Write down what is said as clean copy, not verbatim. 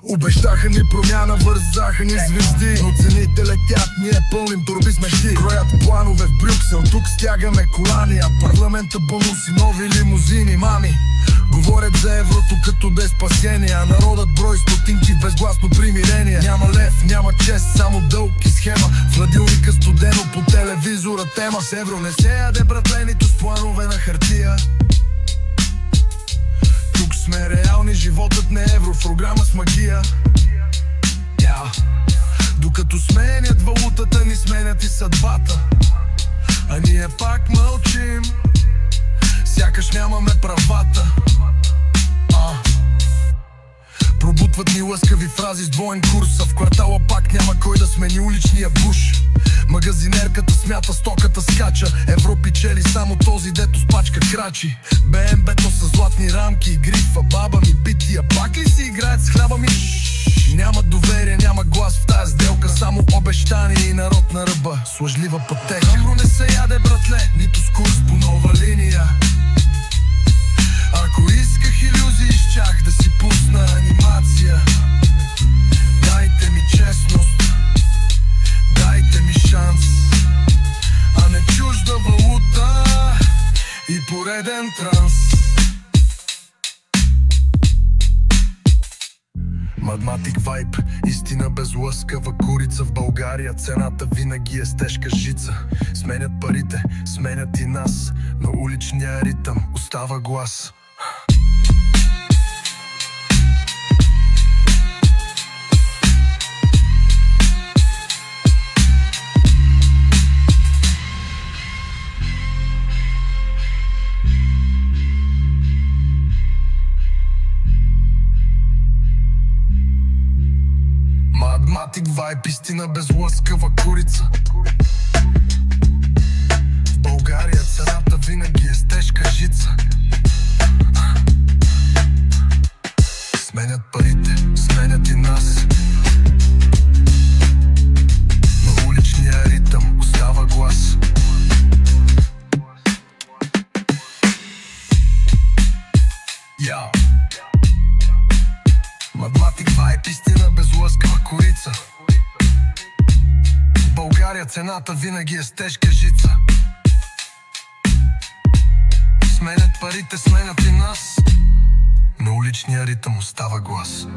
Обещаха ни промяна, вързаха ни звезди, но цените летят, ние пълним турби с мечти. Кроят планове в Брюксел, тук стягаме колани, а парламента бонуси, нови лимузини, мами. Говорят за еврото като да е спасение, а народът брой стотинки в безгласно примирение. Няма лев, няма чест, само дълг и схема. В хладилника студено, по телевизора тема. С евро не се яде, братле, нито с планове на хартия. Тук сме реални, животът не е европрограма с магия. Докато сменят валутата ни, сменят и съдбата, а ние пак мълчим, сякаш нямаме правата. Пробутват ни лъскави фрази с двоен курс, а в квартала пак няма кой да смени уличния буш. Магазинерката смята, стоката скача, евро печели само този, дето с пачка крачи. БМБ-то с златни рамки и грифа, баба ми пития, пак ли си играят с хляба ми? Няма доверие, няма глас в тая сделка, само обещание и народ на ръба, с лъжлива пътека. Евро не се яде, братле, нито с курс по нова линия. Ако исках илюзии, щях да си пусна анимация. Дайте ми честност, дайте ми шанс, а не чужда валута и пореден транс. Мадматик вайб, истина без лъскава курица. В България цената винаги е с тежка жица. Сменят парите, сменят и нас, но уличния ритъм остава глас. Матик вайб, истина без лъскава курица. В България цената винаги е с тежка жица. Сменят парите, сменят и нас, но уличния ритъм остава глас. Матматик вайб, истина без лъскава курица. В България цената винаги е с тежка жица. Сменят парите, сменят и нас, но уличния ритъм остава глас.